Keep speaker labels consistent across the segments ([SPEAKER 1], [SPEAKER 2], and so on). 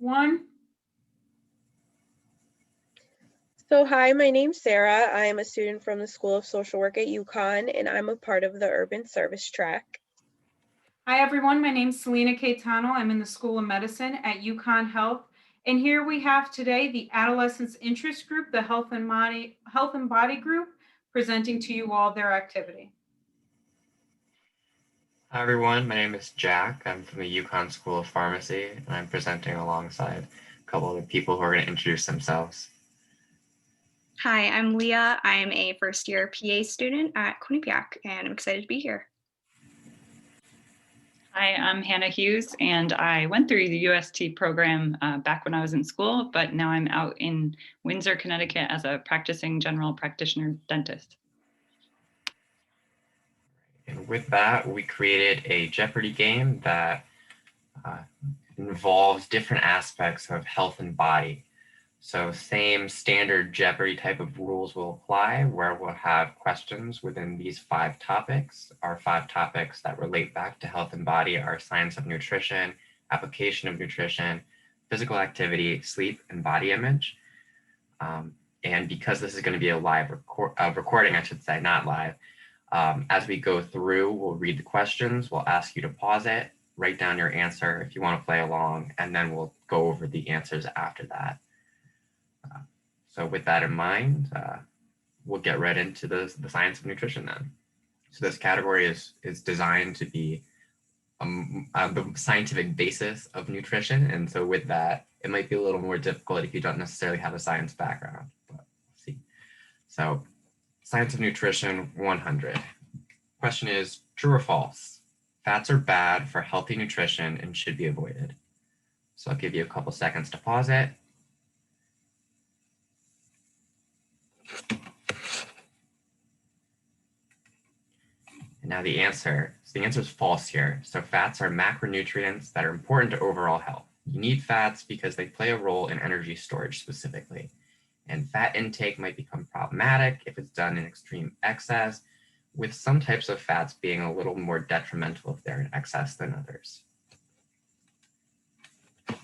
[SPEAKER 1] one.
[SPEAKER 2] So hi, my name's Sarah. I am a student from the School of Social Work at UConn, and I'm a part of the Urban Service Track.
[SPEAKER 1] Hi, everyone. My name is Selena Caetano. I'm in the School of Medicine at UConn Health. And here we have today the Adolescents Interest Group, the Health and Body Group, presenting to you all their activity.
[SPEAKER 3] Hi everyone, my name is Jack. I'm from the UConn School of Pharmacy, and I'm presenting alongside a couple other people who are going to introduce themselves.
[SPEAKER 4] Hi, I'm Leah. I'm a first-year PA student at Quinnipiac, and I'm excited to be here.
[SPEAKER 5] Hi, I'm Hannah Hughes, and I went through the UST program back when I was in school, but now I'm out in Windsor, Connecticut as a practicing general practitioner dentist.
[SPEAKER 3] And with that, we created a Jeopardy game that involves different aspects of health and body. So same standard Jeopardy type of rules will apply, where we'll have questions within these 5 topics. Our 5 topics that relate back to health and body are science of nutrition, application of nutrition, physical activity, sleep, and body image. And because this is going to be a live recording, I should say, not live, as we go through, we'll read the questions, we'll ask you to pause it, write down your answer if you want to play along, and then we'll go over the answers after that. So with that in mind, we'll get right into the science of nutrition then. So this category is designed to be the scientific basis of nutrition. And so with that, it might be a little more difficult if you don't necessarily have a science background, but we'll see. So science of nutrition 100. Question is, true or false? Fats are bad for healthy nutrition and should be avoided. So I'll give you a couple seconds to pause it. And now the answer is false here. So fats are macronutrients that are important to overall health. You need fats because they play a role in energy storage specifically. And fat intake might become problematic if it's done in extreme excess, with some types of fats being a little more detrimental if they're in excess than others. So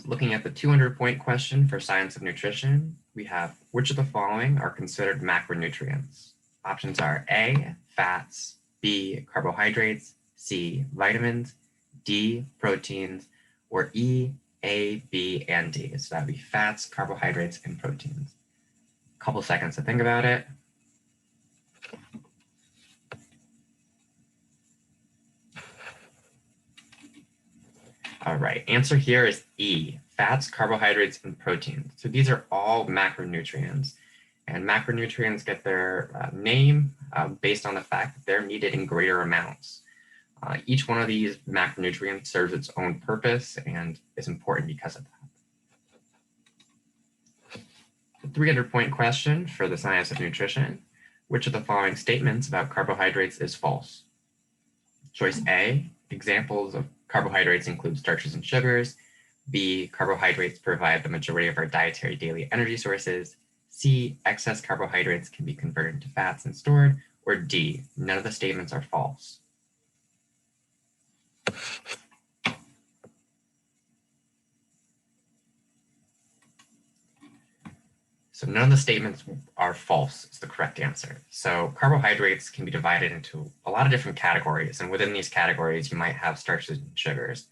[SPEAKER 3] looking at the 200-point question for science of nutrition, we have which of the following are considered macronutrients? Options are A, fats, B, carbohydrates, C, vitamins, D, proteins, or E, A, B, and D. So that would be fats, carbohydrates, and proteins. A couple seconds to think about it. All right, answer here is E, fats, carbohydrates, and proteins. So these are all macronutrients. And macronutrients get their name based on the fact that they're needed in greater amounts. Each one of these macronutrients serves its own purpose and is important because of that. The 300-point question for the science of nutrition. Which of the following statements about carbohydrates is false? Choice A, examples of carbohydrates include starches and sugars. B, carbohydrates provide the majority of our dietary daily energy sources. C, excess carbohydrates can be converted into fats and stored. Or D, none of the statements are false. So none of the statements are false is the correct answer. So carbohydrates can be divided into a lot of different categories. And within these categories, you might have starches and sugars.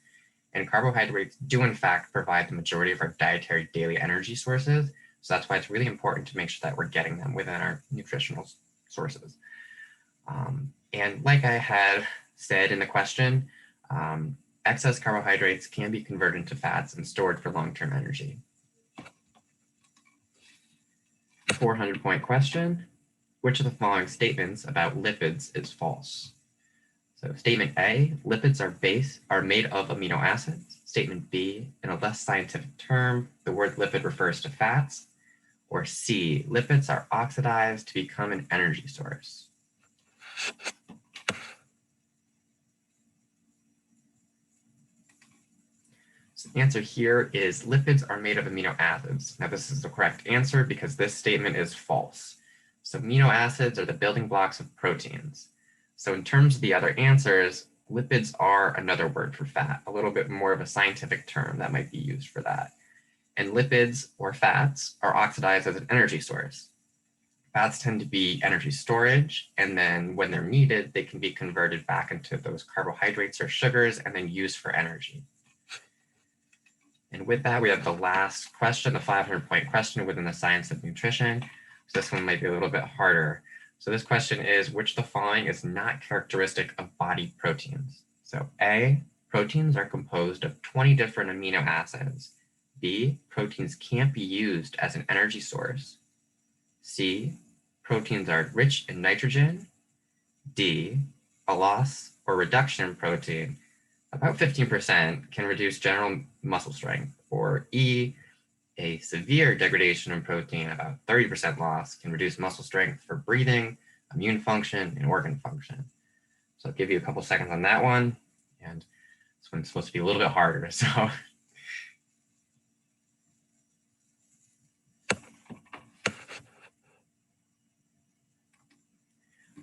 [SPEAKER 3] And carbohydrates do in fact provide the majority of our dietary daily energy sources. So that's why it's really important to make sure that we're getting them within our nutritional sources. And like I had said in the question, excess carbohydrates can be converted into fats and stored for long-term energy. 400-point question, which of the following statements about lipids is false? So statement A, lipids are made of amino acids. Statement B, in a less scientific term, the word lipid refers to fats. Or C, lipids are oxidized to become an energy source. So the answer here is lipids are made of amino acids. Now this is the correct answer because this statement is false. So amino acids are the building blocks of proteins. So in terms of the other answers, lipids are another word for fat, a little bit more of a scientific term that might be used for that. And lipids or fats are oxidized as an energy source. Fats tend to be energy storage, and then when they're needed, they can be converted back into those carbohydrates or sugars and then used for energy. And with that, we have the last question, the 500-point question within the science of nutrition. So this one might be a little bit harder. So this question is, which of the following is not characteristic of body proteins? So A, proteins are composed of 20 different amino acids. B, proteins can't be used as an energy source. C, proteins are rich in nitrogen. D, a loss or reduction in protein, about 15%, can reduce general muscle strength. Or E, a severe degradation in protein, about 30% loss, can reduce muscle strength for breathing, immune function, and organ function. So I'll give you a couple seconds on that one. And this one's supposed to be a little bit harder, so.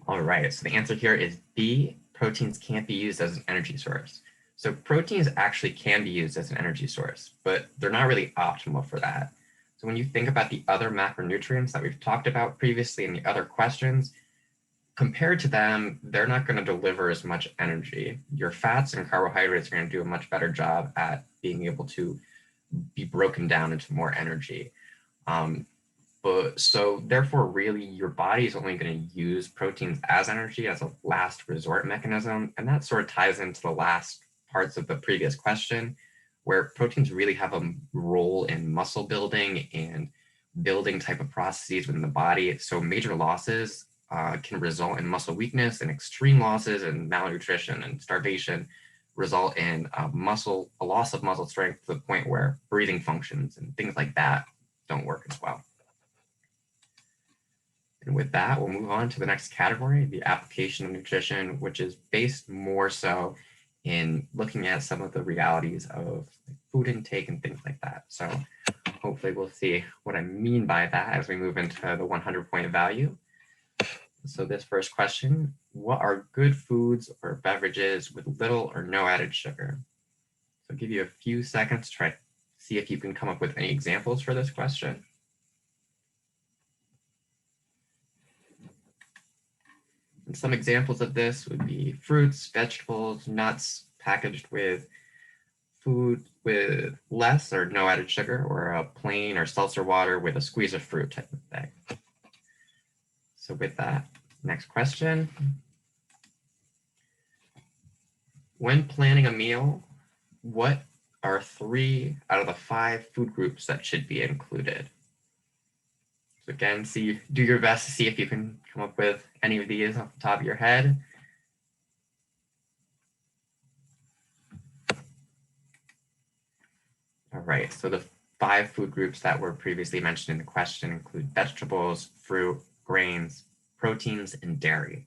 [SPEAKER 3] All right, so the answer here is B, proteins can't be used as an energy source. So proteins actually can be used as an energy source, but they're not really optimal for that. So when you think about the other macronutrients that we've talked about previously in the other questions, compared to them, they're not going to deliver as much energy. Your fats and carbohydrates are going to do a much better job at being able to be broken down into more energy. So therefore, really, your body is only going to use proteins as energy as a last resort mechanism. And that sort of ties into the last parts of the previous question, where proteins really have a role in muscle building and building type of processes within the body. So major losses can result in muscle weakness, and extreme losses and malnutrition and starvation result in a loss of muscle strength to the point where breathing functions and things like that don't work as well. And with that, we'll move on to the next category, the application of nutrition, which is based more so in looking at some of the realities of food intake and things like that. So hopefully we'll see what I mean by that as we move into the 100-point value. So this first question, what are good foods or beverages with little or no added sugar? So I'll give you a few seconds to try to see if you can come up with any examples for this question. And some examples of this would be fruits, vegetables, nuts packaged with food with less or no added sugar, or a plain or seltzer water with a squeeze of fruit type of thing. So with that, next question. When planning a meal, what are 3 out of the 5 food groups that should be included? So again, do your best to see if you can come up with any of these off the top of your head. All right, so the 5 food groups that were previously mentioned in the question include vegetables, fruit, grains, proteins, and dairy.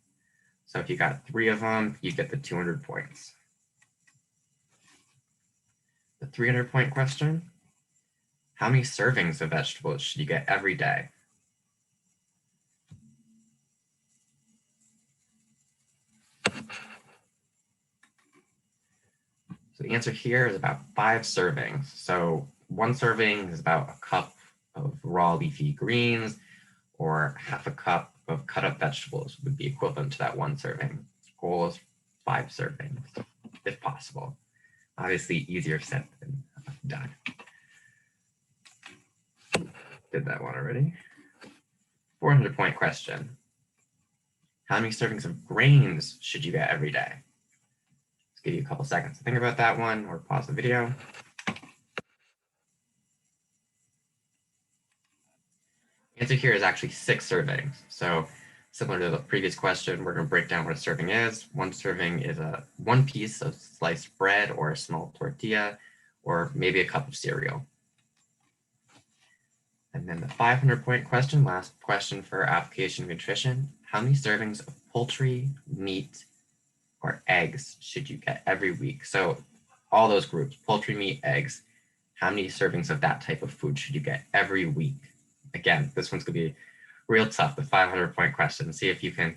[SPEAKER 3] So if you got 3 of them, you get the 200 points. The 300-point question, how many servings of vegetables should you get every day? So the answer here is about 5 servings. So 1 serving is about a cup of raw leafy greens, or half a cup of cut up vegetables would be equivalent to that 1 serving. The goal is 5 servings, if possible. Obviously easier said than done. Did that one already. 400-point question. How many servings of grains should you get every day? Let's give you a couple seconds to think about that one, or pause the video. The answer here is actually 6 servings. So similar to the previous question, we're going to break down what a serving is. 1 serving is 1 piece of sliced bread or a small tortilla, or maybe a cup of cereal. And then the 500-point question, last question for application of nutrition. How many servings of poultry, meat, or eggs should you get every week? So all those groups, poultry, meat, eggs, how many servings of that type of food should you get every week? Again, this one's going to be real tough, the 500-point question. See if you can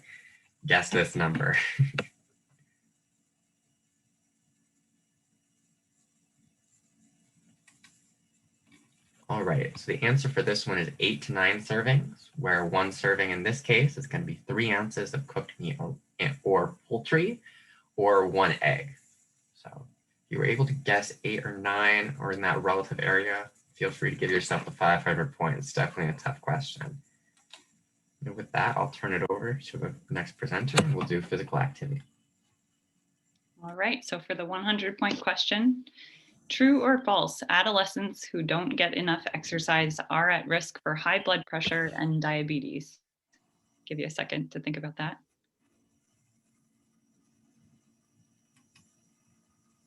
[SPEAKER 3] guess this number. All right, so the answer for this one is 8 to 9 servings, where one serving in this case is going to be 3 ounces of cooked meat or poultry, or 1 egg. So if you were able to guess 8 or 9 or in that relative area, feel free to give yourself the 500 points. Definitely a tough question. And with that, I'll turn it over to the next presenter. We'll do physical activity.
[SPEAKER 5] All right, so for the 100-point question, true or false, adolescents who don't get enough exercise are at risk for high blood pressure and diabetes? Give you a second to think about that.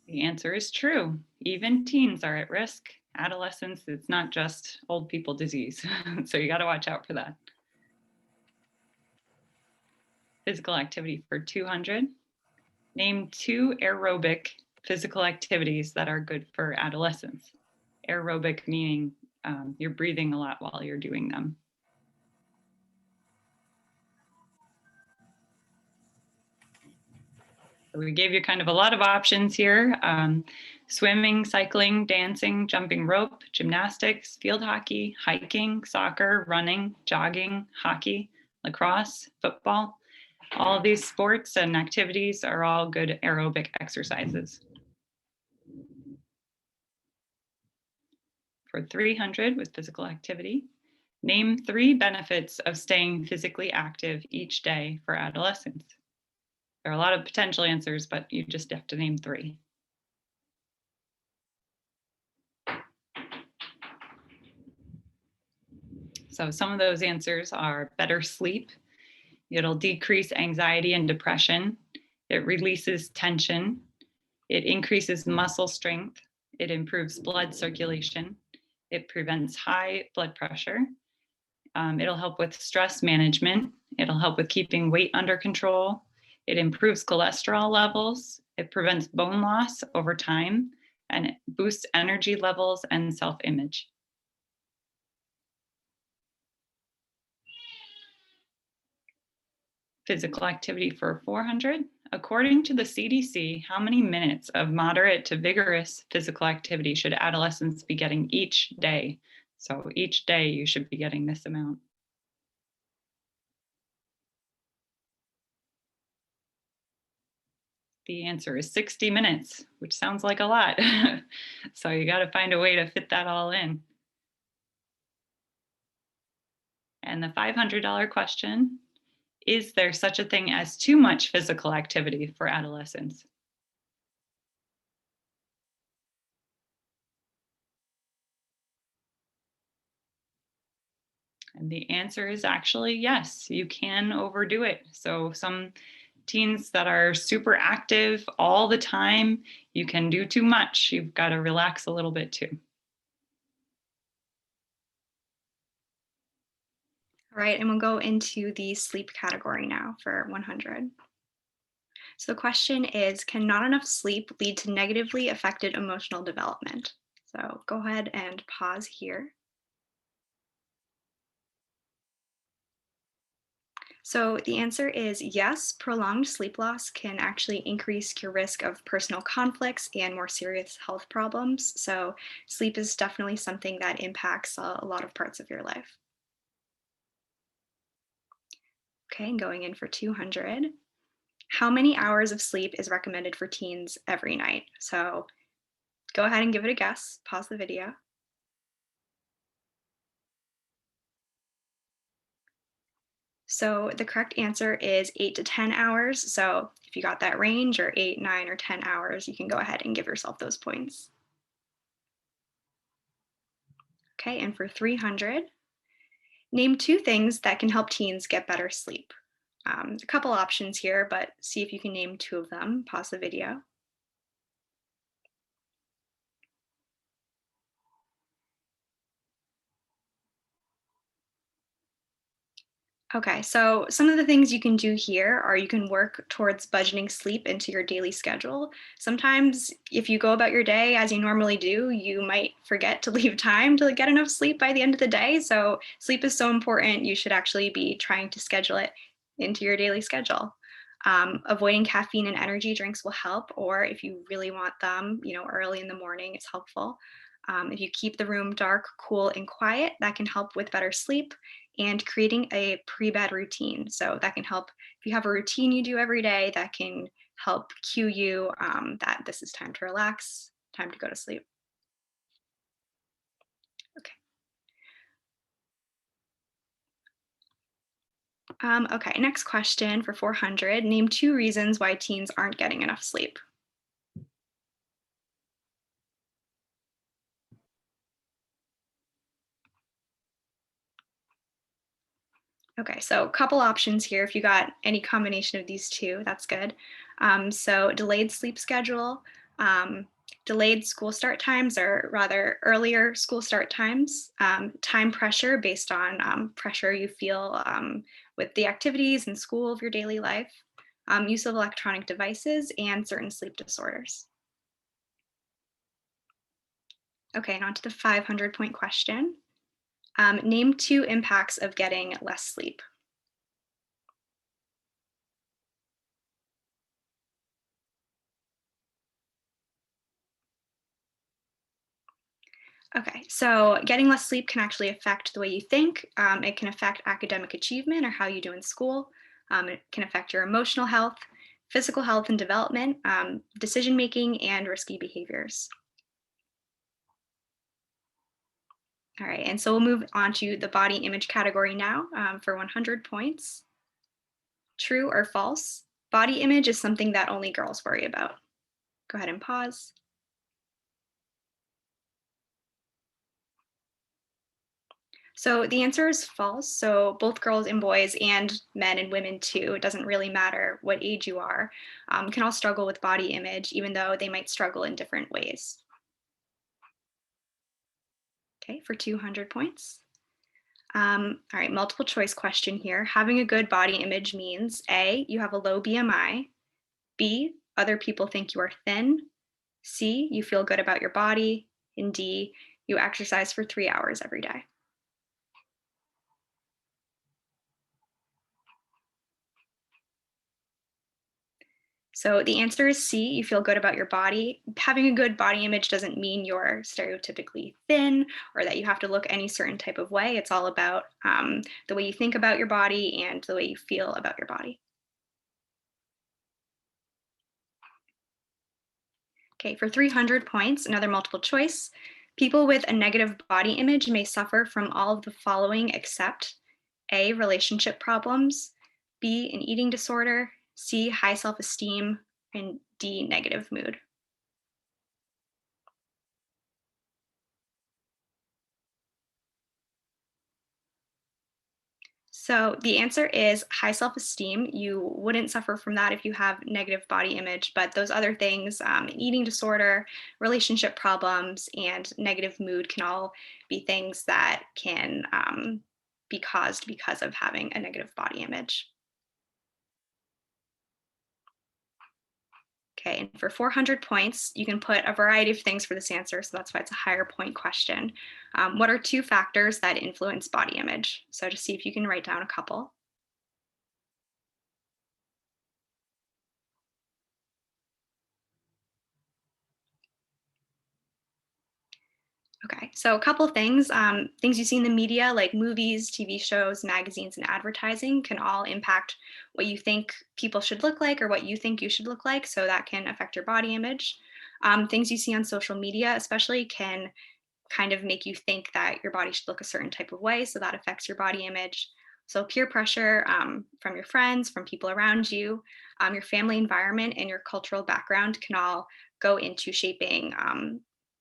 [SPEAKER 5] The answer is true. Even teens are at risk. Adolescents, it's not just old people disease. So you got to watch out for that. Physical activity for 200. Name 2 aerobic physical activities that are good for adolescents. Aerobic meaning you're breathing a lot while you're doing them. So we gave you kind of a lot of options here. Swimming, cycling, dancing, jumping rope, gymnastics, field hockey, hiking, soccer, running, jogging, hockey, lacrosse, football. All these sports and activities are all good aerobic exercises. For 300 with physical activity, name 3 benefits of staying physically active each day for adolescents. There are a lot of potential answers, but you just have to name 3. So some of those answers are better sleep. It'll decrease anxiety and depression. It releases tension. It increases muscle strength. It improves blood circulation. It prevents high blood pressure. It'll help with stress management. It'll help with keeping weight under control. It improves cholesterol levels. It prevents bone loss over time, and it boosts energy levels and self-image. Physical activity for 400. According to the CDC, how many minutes of moderate to vigorous physical activity should adolescents be getting each day? So each day you should be getting this amount. The answer is 60 minutes, which sounds like a lot. So you got to find a way to fit that all in. And the $500 question, is there such a thing as too much physical activity for adolescents? And the answer is actually yes, you can overdo it. So some teens that are super active all the time, you can do too much. You've got to relax a little bit too.
[SPEAKER 4] All right, and we'll go into the sleep category now for 100. So the question is, can not enough sleep lead to negatively affected emotional development? So go ahead and pause here. So the answer is yes, prolonged sleep loss can actually increase your risk of personal conflicts and more serious health problems. So sleep is definitely something that impacts a lot of parts of your life. Okay, and going in for 200. How many hours of sleep is recommended for teens every night? So go ahead and give it a guess. Pause the video. So the correct answer is 8 to 10 hours. So if you got that range, or 8, 9, or 10 hours, you can go ahead and give yourself those points. Okay, and for 300, name 2 things that can help teens get better sleep. A couple options here, but see if you can name 2 of them. Pause the video. Okay, so some of the things you can do here are you can work towards budgeting sleep into your daily schedule. Sometimes if you go about your day as you normally do, you might forget to leave time to get enough sleep by the end of the day. So sleep is so important, you should actually be trying to schedule it into your daily schedule. Avoiding caffeine and energy drinks will help, or if you really want them, early in the morning, it's helpful. If you keep the room dark, cool, and quiet, that can help with better sleep, and creating a pre-bed routine. So that can help if you have a routine you do every day, that can help cue you that this is time to relax, time to go to sleep. Okay. Okay, next question for 400. Name 2 reasons why teens aren't getting enough sleep. Okay, so a couple options here. If you got any combination of these two, that's good. So delayed sleep schedule, delayed school start times, or rather earlier school start times, time pressure based on pressure you feel with the activities and school of your daily life, use of electronic devices, and certain sleep disorders. Okay, and on to the 500-point question. Name 2 impacts of getting less sleep. Okay, so getting less sleep can actually affect the way you think. It can affect academic achievement or how you do in school. It can affect your emotional health, physical health and development, decision making, and risky behaviors. All right, and so we'll move on to the body image category now for 100 points. True or false? Body image is something that only girls worry about. Go ahead and pause. So the answer is false. So both girls and boys, and men and women too, it doesn't really matter what age you are, can all struggle with body image, even though they might struggle in different ways. Okay, for 200 points. All right, multiple choice question here. Having a good body image means A, you have a low BMI, B, other people think you are thin, C, you feel good about your body, and D, you exercise for 3 hours every day. So the answer is C, you feel good about your body. Having a good body image doesn't mean you're stereotypically thin or that you have to look any certain type of way. It's all about the way you think about your body and the way you feel about your body. Okay, for 300 points, another multiple choice. People with a negative body image may suffer from all of the following except A, relationship problems, B, an eating disorder, C, high self-esteem, and D, negative mood. So the answer is high self-esteem. You wouldn't suffer from that if you have negative body image, but those other things, eating disorder, relationship problems, and negative mood can all be things that can be caused because of having a negative body image. Okay, and for 400 points, you can put a variety of things for this answer, so that's why it's a higher point question. What are 2 factors that influence body image? So just see if you can write down a couple. Okay, so a couple things. Things you see in the media, like movies, TV shows, magazines, and advertising, can all impact what you think people should look like or what you think you should look like. So that can affect your body image. Things you see on social media, especially, can kind of make you think that your body should look a certain type of way. So that affects your body image. So peer pressure from your friends, from people around you, your family environment, and your cultural background can all go into shaping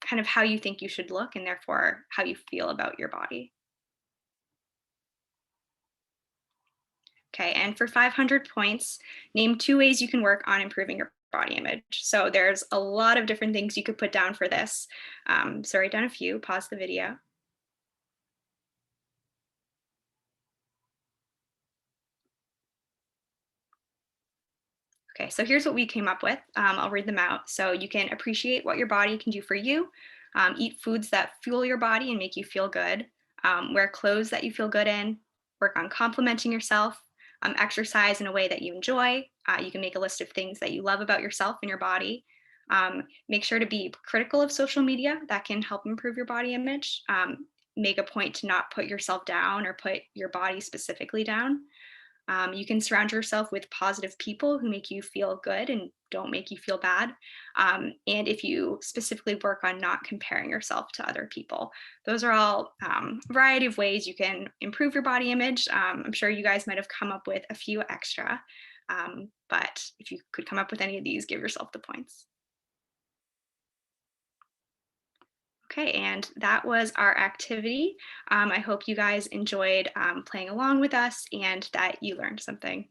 [SPEAKER 4] kind of how you think you should look and therefore how you feel about your body. Okay, and for 500 points, name 2 ways you can work on improving your body image. So there's a lot of different things you could put down for this. So write down a few, pause the video. Okay, so here's what we came up with. I'll read them out. So you can appreciate what your body can do for you, eat foods that fuel your body and make you feel good, wear clothes that you feel good in, work on complimenting yourself, exercise in a way that you enjoy. You can make a list of things that you love about yourself and your body, Make sure to be critical of social media. That can help improve your body image. Make a point to not put yourself down or put your body specifically down. You can surround yourself with positive people who make you feel good and don't make you feel bad. And if you specifically work on not comparing yourself to other people, those are all a variety of ways you can improve your body image. I'm sure you guys might have come up with a few extra, but if you could come up with any of these, give yourself the points. Okay, and that was our activity. I hope you guys enjoyed playing along with us and that you learned something.